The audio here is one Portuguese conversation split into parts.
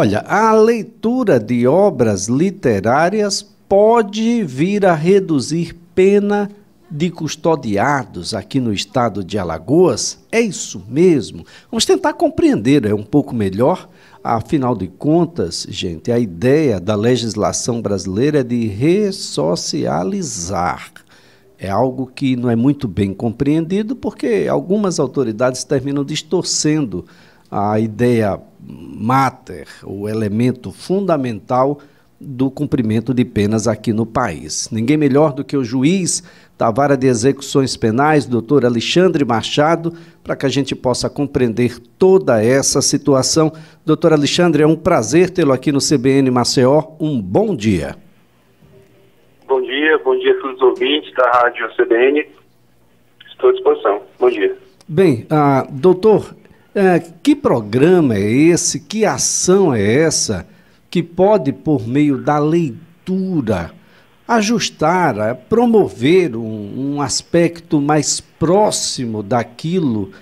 Olha, a leitura de obras literárias pode vir a reduzir pena de custodiados aqui no estado de Alagoas? É isso mesmo? Vamos tentar compreender um pouco melhor. Afinal de contas, gente, a ideia da legislação brasileira é de ressocializar. É algo que não é muito bem compreendido porque algumas autoridades terminam distorcendo a ideia máter, o elemento fundamental do cumprimento de penas aqui no país. Ninguém melhor do que o juiz da Vara de Execuções Penais, doutor Alexandre Machado, para que a gente possa compreender toda essa situação. Doutor Alexandre, é um prazer tê-lo aqui no CBN Maceió. Um bom dia. Bom dia a todos os ouvintes da Rádio CBN. Estou à disposição. Bom dia. Bem, doutor, que programa é esse, que ação é essa que pode, por meio da leitura, ajustar, promover um aspecto mais próximo daquilo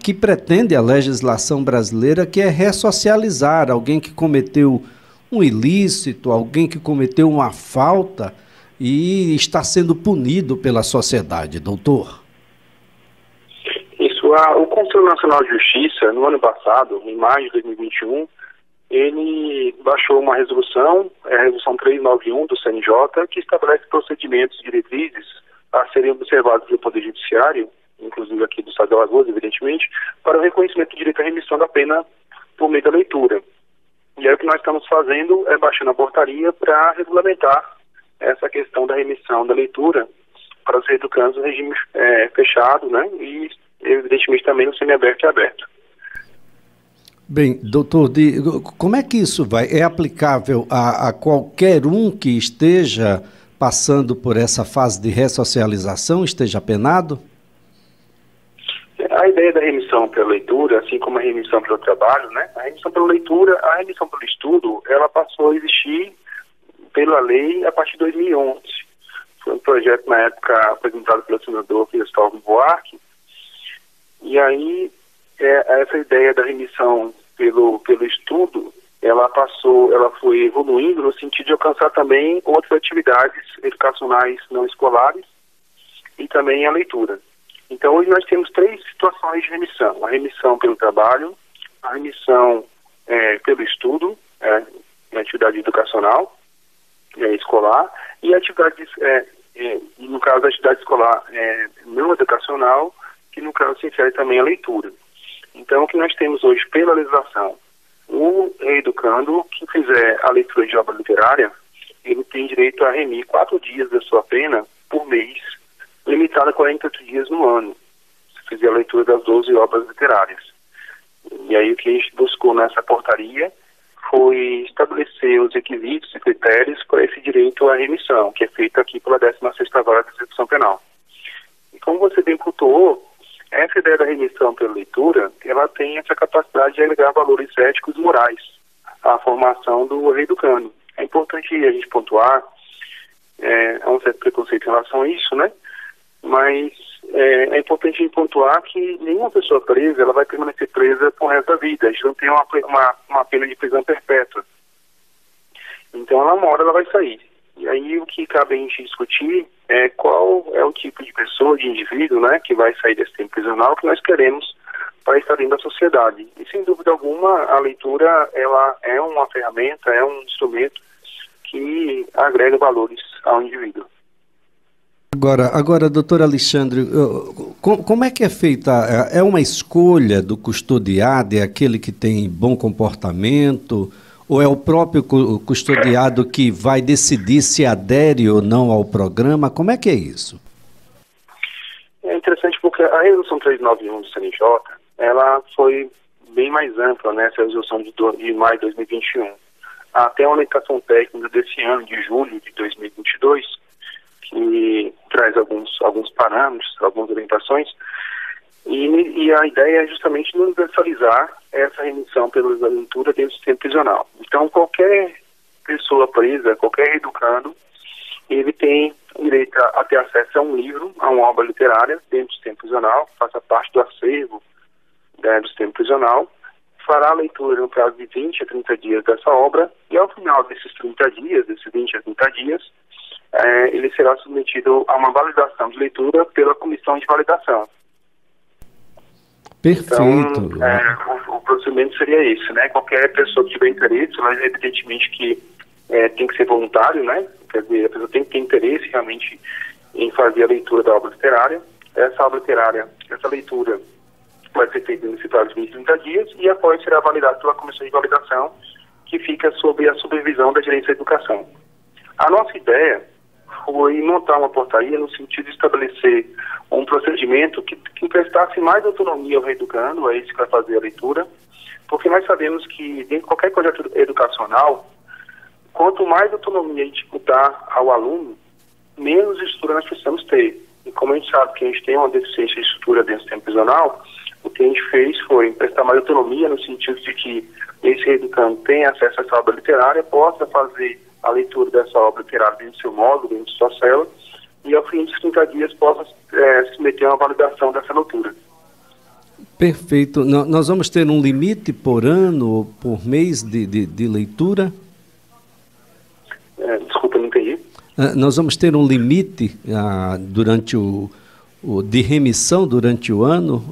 que pretende a legislação brasileira, que é ressocializar alguém que cometeu um ilícito, alguém que cometeu uma falta e está sendo punido pela sociedade, doutor? Isso, o Conselho Nacional de Justiça, no ano passado, em maio de 2021, ele baixou uma resolução, a resolução 391 do CNJ, que estabelece procedimentos e diretrizes a serem observados pelo Poder Judiciário, inclusive aqui do Estado de Alagoas, evidentemente, para o reconhecimento do direito à remissão da pena por meio da leitura. E aí o que nós estamos fazendo é baixando a portaria para regulamentar essa questão da remissão da leitura para os reeducandos no regime fechado, né, e evidentemente também no semiaberto e aberto. Bem, doutor, como é que isso vai? É aplicável a qualquer um que esteja passando por essa fase de ressocialização, esteja penado? A ideia da remissão pela leitura, assim como a remissão pelo trabalho, né? A remissão pela leitura, a remissão pelo estudo, ela passou a existir pela lei a partir de 2011. Foi um projeto, na época, apresentado pelo senador Cristóvão Buarque. E aí, essa ideia da remissão pelo estudo, ela foi evoluindo no sentido de alcançar também outras atividades educacionais não escolares e também a leitura. Então, hoje nós temos 3 situações de remissão: a remissão pelo trabalho, a remissão pelo estudo, atividade educacional, escolar, e atividades, no caso da atividade escolar não educacional, que no caso se refere também à leitura. Então, o que nós temos hoje pela legislação, o educando que fizer a leitura de obra literária, ele tem direito a remir 4 dias da sua pena por mês, limitada a 48 dias no ano, se fizer a leitura das 12 obras literárias. E aí o que a gente buscou nessa portaria foi estabelecer os requisitos e critérios para esse direito à remissão, que é feito aqui pela 16ª Vara de Execução Penal. E como você bem pontuou, essa ideia da remissão pela leitura, ela tem essa capacidade de agregar valores éticos e morais à formação do reeducando. É importante a gente pontuar, há um certo preconceito em relação a isso, né? Mas é importante a gente pontuar que nenhuma pessoa presa, ela vai permanecer presa por resto da vida. A gente não tem uma pena de prisão perpétua. Então, uma hora ela vai sair. E aí o que cabe a gente discutir é qual é o tipo de pessoa, de indivíduo, né, que vai sair desse tempo prisional que nós queremos para estar dentro da sociedade. E sem dúvida alguma, a leitura, ela é uma ferramenta, é um instrumento que agrega valores ao indivíduo. Agora, doutor Alexandre, como é que é feita? É uma escolha do custodiado, é aquele que tem bom comportamento, ou é o próprio custodiado que vai decidir se adere ou não ao programa? Como é que é isso? É interessante porque a resolução 391 do CNJ, ela foi bem mais ampla, né, essa resolução de maio de 2021. Até uma orientação técnica desse ano, de julho de 2022, que traz alguns parâmetros, algumas orientações, e a ideia é justamente universalizar essa remissão pela leitura dentro do sistema prisional. Então, qualquer pessoa presa, qualquer educando, ele tem direito a ter acesso a um livro, a uma obra literária dentro do sistema prisional, que faça parte do acervo do sistema prisional, fará a leitura no prazo de 20 a 30 dias dessa obra, e ao final desses 30 dias, desses 20 a 30 dias, ele será submetido a uma validação de leitura pela comissão de validação. Perfeito. Então, o procedimento seria esse, né? Qualquer pessoa que tiver interesse, mas evidentemente que tem que ser voluntário, né? Quer dizer, a pessoa tem que ter interesse realmente em fazer a leitura da obra literária. Essa obra literária, essa leitura vai ser feita nesse prazo de 20 a 30 dias e após será validado pela comissão de validação, que fica sob a supervisão da Gerência da Educação. A nossa ideia foi montar uma portaria no sentido de estabelecer um procedimento que prestasse mais autonomia ao reeducando, a esse que vai fazer a leitura, porque nós sabemos que dentro de qualquer projeto educacional, quanto mais autonomia a gente dar ao aluno, menos estrutura nós precisamos ter. E como a gente sabe que a gente tem uma deficiência de estrutura dentro do sistema prisional, o que a gente fez foi prestar mais autonomia no sentido de que esse reeducando tenha acesso a essa obra literária, possa fazer a leitura dessa obra literária dentro do seu módulo, dentro de sua célula, e ao fim dos 30 dias possa submeter a uma validação dessa leitura. Perfeito. Nós vamos ter um limite por ano ou por mês de leitura? Desculpa, não entendi. Nós vamos ter um limite durante de remissão durante o ano?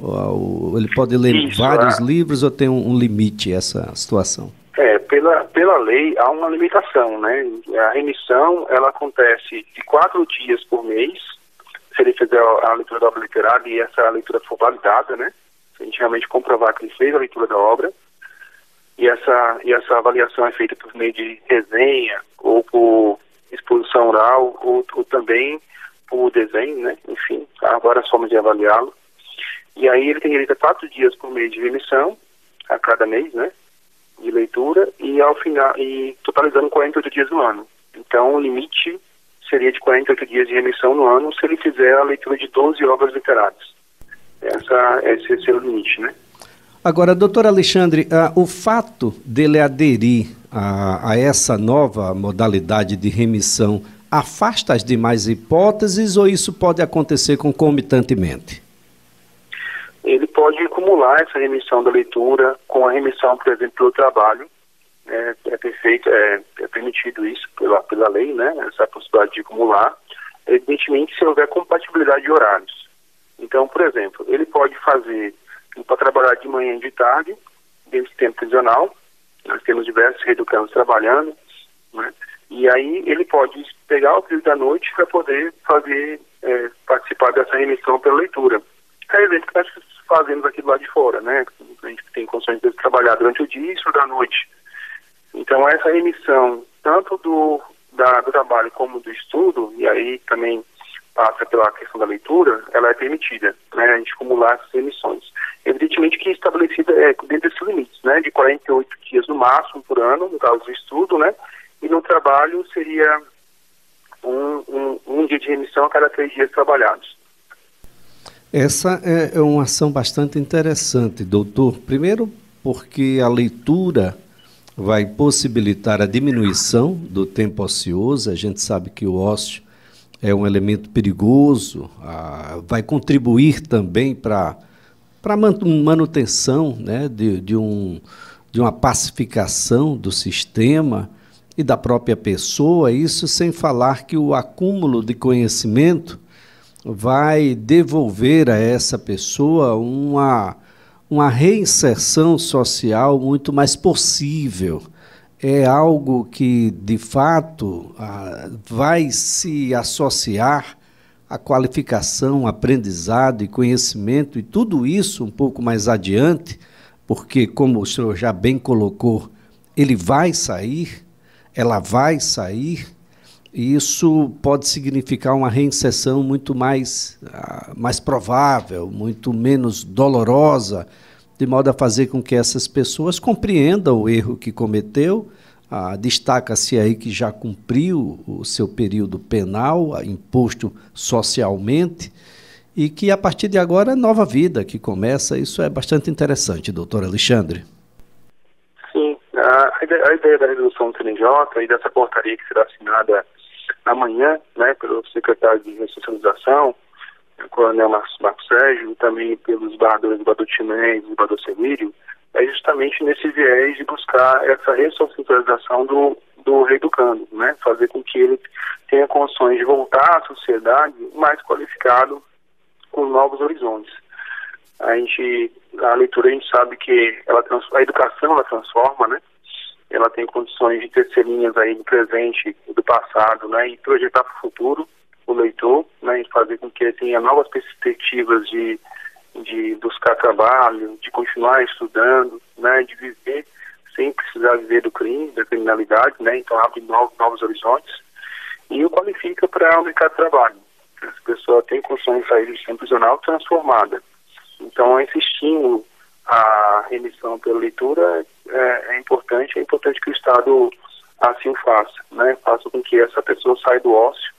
Ele pode ler vários livros ou tem um limite essa situação? Pela lei há uma limitação, né? A remissão, ela acontece de 4 dias por mês, se ele fizer a leitura da obra literária e essa leitura for validada, né? Se a gente realmente comprovar que ele fez a leitura da obra, e essa avaliação é feita por meio de resenha, ou por exposição oral, ou também por desenho, né? Enfim, há várias formas de avaliá-lo. E aí ele tem direito a 4 dias por mês de remissão, a cada mês, né? De leitura, e ao final, e totalizando 48 dias no ano. Então o limite seria de 48 dias de remissão no ano se ele fizer a leitura de 12 obras literárias. Esse seria o limite, né? Agora, doutor Alexandre, o fato dele aderir a essa nova modalidade de remissão afasta as demais hipóteses ou isso pode acontecer concomitantemente? Ele pode acumular essa remissão da leitura com a remissão, por exemplo, pelo trabalho. É permitido isso pela lei, né? Essa possibilidade de acumular, evidentemente se houver compatibilidade de horários. Então, por exemplo, ele pode fazer para trabalhar de manhã e de tarde, dentro do tempo prisional. Nós temos diversos reeducandos trabalhando, né? E aí ele pode pegar o período da noite para poder participar dessa remissão pela leitura. É exemplo que nós fazemos aqui do lado de fora, né? A gente tem condições de trabalhar durante o dia e estudar à noite. Então essa remissão, tanto do trabalho como do estudo, e aí também passa pela questão da leitura, ela é permitida, né? A gente acumular essas remissões. Evidentemente que estabelecida dentro desses limites, né? De 48 dias no máximo por ano, no caso do estudo, né? E no trabalho seria um dia de remissão a cada 3 dias trabalhados. Essa é uma ação bastante interessante, doutor. Primeiro, porque a leitura vai possibilitar a diminuição do tempo ocioso. A gente sabe que o ócio é um elemento perigoso, vai contribuir também para a manutenção, né, de uma pacificação do sistema e da própria pessoa. Isso sem falar que o acúmulo de conhecimento vai devolver a essa pessoa uma reinserção social muito mais possível. É algo que, de fato, vai se associar à qualificação, aprendizado e conhecimento, e tudo isso um pouco mais adiante, porque, como o senhor já bem colocou, ele vai sair, ela vai sair, e isso pode significar uma reinserção muito mais provável, muito menos dolorosa, de modo a fazer com que essas pessoas compreendam o erro que cometeu. Destaca-se aí que já cumpriu o seu período penal, imposto socialmente, e que a partir de agora é nova vida que começa. Isso é bastante interessante, doutor Alexandre. Sim, a ideia da resolução do CNJ e dessa portaria que será assinada amanhã, né, pelo secretário de Ressocialização, o coronel Marcos Sérgio, e também pelos barradores do Bador Chimenez e do Bador Semírio, é justamente nesse viés de buscar essa ressocialização do reeducando, né? Fazer com que ele tenha condições de voltar à sociedade mais qualificado, com novos horizontes. A leitura, a gente sabe que a educação, ela transforma, né? Ela tem condições de ter linhas aí do presente e do passado, né? E projetar para o futuro o leitor, né? E fazer com que ele tenha novas perspectivas de buscar trabalho, de continuar estudando, né? De viver sem precisar viver do crime, da criminalidade, né? Então abre novos horizontes e o qualifica para o mercado de trabalho. Essa pessoa tem condições de sair do sistema prisional transformada. Então esse estímulo à remissão pela leitura é importante que o Estado assim o faça, né? Faça com que essa pessoa saia do ócio,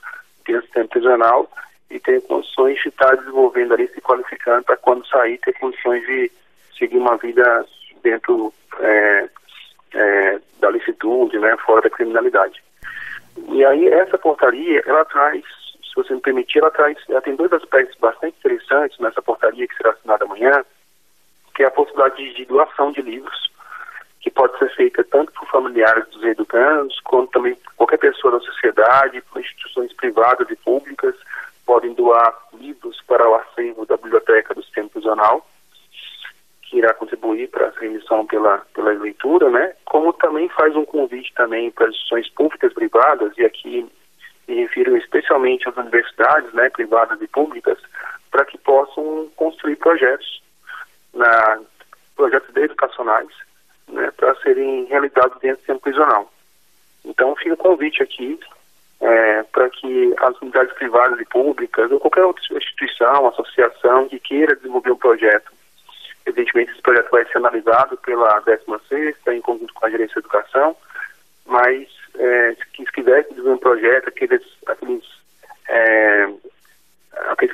tenha sistema prisional e tenha condições de estar desenvolvendo ali, se qualificando para quando sair ter condições de seguir uma vida dentro da licitude, né? Fora da criminalidade. E aí essa portaria, ela traz, se você me permitir, ela tem dois aspectos bastante interessantes nessa portaria que será assinada amanhã, que é a possibilidade de doação de livros, que pode ser feita tanto por familiares dos educandos, quanto também qualquer pessoa da sociedade, por instituições privadas e públicas, podem doar livros para o acervo da biblioteca do sistema prisional, que irá contribuir para a remissão pela leitura, né? Como também faz um convite também para as instituições públicas e privadas, e aqui me refiro especialmente às universidades, né, privadas e públicas, para que possam construir projetos educacionais, né, para serem realizados dentro do sistema prisional. Então fica o convite aqui para que as unidades privadas e públicas, ou qualquer outra instituição, associação que queira desenvolver um projeto, evidentemente esse projeto vai ser analisado pela 16ª, em conjunto com a Gerência de Educação, mas se quiser desenvolver um projeto, aqueles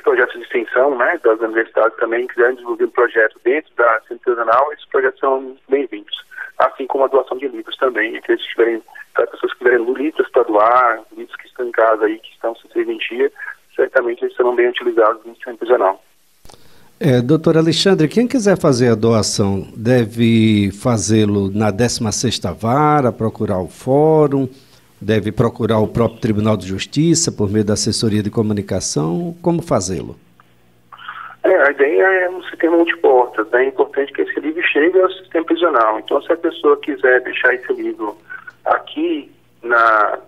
projetos de extensão, né, das universidades também quiserem desenvolver um projeto dentro da Centro Prisional, esses projetos são bem-vindos. Assim como a doação de livros também, para as pessoas que tiverem livros para doar, livros que estão em casa aí, que estão sem serventia, certamente eles serão bem utilizados no Centro Prisional. Doutor Alexandre, quem quiser fazer a doação deve fazê-lo na 16ª Vara, procurar o fórum, deve procurar o próprio Tribunal de Justiça por meio da assessoria de comunicação. Como fazê-lo? A ideia é um sistema multiportas, né? É importante que esse livro chegue ao sistema prisional. Então, se a pessoa quiser deixar esse livro aqui na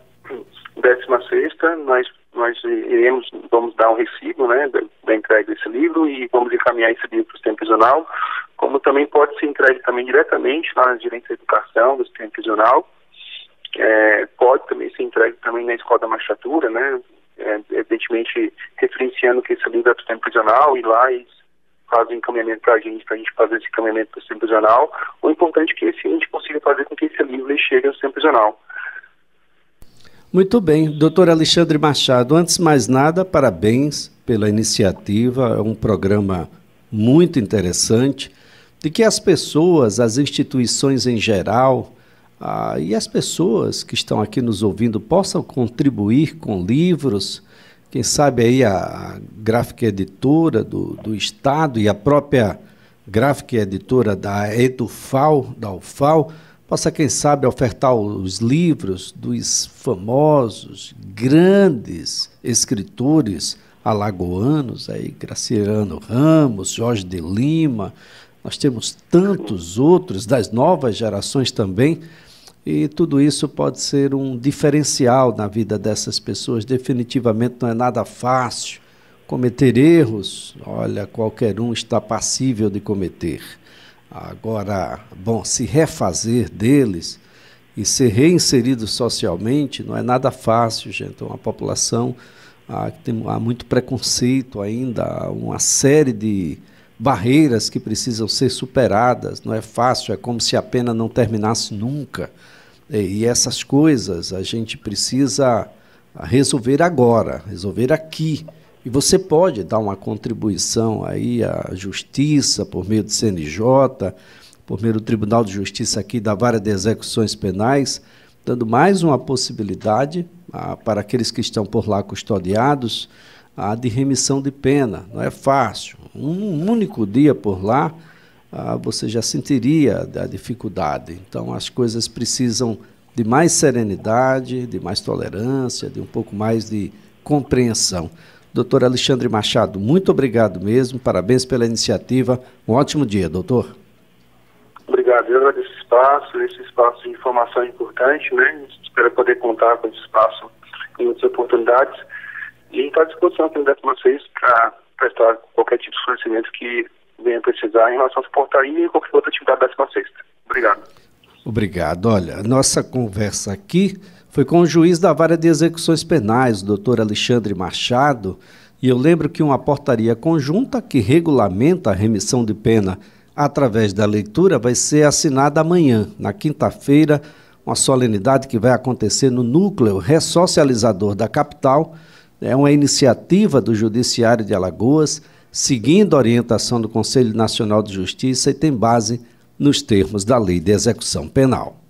16ª, vamos dar um recibo, né, da entrega desse livro e vamos encaminhar esse livro para o sistema prisional, como também pode ser entregue também diretamente lá na Gerência de Educação do sistema prisional, pode também ser entregue também na Escola da Magistratura, né, evidentemente referenciando que esse livro é para o sistema prisional e lá eles fazem encaminhamento para a gente fazer esse encaminhamento para o sistema prisional. O importante é que a gente consiga fazer com que esse livro chegue ao sistema prisional. Muito bem, doutor Alexandre Machado, antes de mais nada, parabéns pela iniciativa, é um programa muito interessante, de que as pessoas, as instituições em geral, e as pessoas que estão aqui nos ouvindo possam contribuir com livros, quem sabe aí a gráfica editora do Estado e a própria gráfica editora da EduFal, da UFAL, possa, quem sabe, ofertar os livros dos famosos, grandes escritores alagoanos, aí, Graciliano Ramos, Jorge de Lima, nós temos tantos outros, das novas gerações também, e tudo isso pode ser um diferencial na vida dessas pessoas. Definitivamente não é nada fácil cometer erros, olha, qualquer um está passível de cometer. Agora, bom, se refazer deles e ser reinserido socialmente não é nada fácil, gente. Uma população há muito preconceito ainda, há uma série de barreiras que precisam ser superadas. Não é fácil, é como se a pena não terminasse nunca. E essas coisas a gente precisa resolver agora, resolver aqui. E você pode dar uma contribuição aí à Justiça, por meio do CNJ, por meio do Tribunal de Justiça aqui da Vara de Execuções Penais, dando mais uma possibilidade para aqueles que estão por lá custodiados de remissão de pena. Não é fácil. Um único dia por lá você já sentiria a dificuldade. Então, as coisas precisam de mais serenidade, de mais tolerância, de um pouco mais de compreensão. Doutor Alexandre Machado, muito obrigado mesmo, parabéns pela iniciativa. Um ótimo dia, doutor. Obrigado, eu agradeço esse espaço de informação é importante, né? Espero poder contar com esse espaço em outras oportunidades. E a gente está à disposição aqui no 16 para prestar qualquer tipo de esclarecimento que venha precisar em relação à portaria e qualquer outra atividade da 16. Obrigado. Obrigado. Olha, a nossa conversa aqui foi com o juiz da Vara de Execuções Penais, o doutor Alexandre Machado, e eu lembro que uma portaria conjunta que regulamenta a remissão de pena através da leitura vai ser assinada amanhã, na quinta-feira, uma solenidade que vai acontecer no núcleo ressocializador da capital. É uma iniciativa do Judiciário de Alagoas, seguindo a orientação do Conselho Nacional de Justiça e tem base nos termos da Lei de Execução Penal.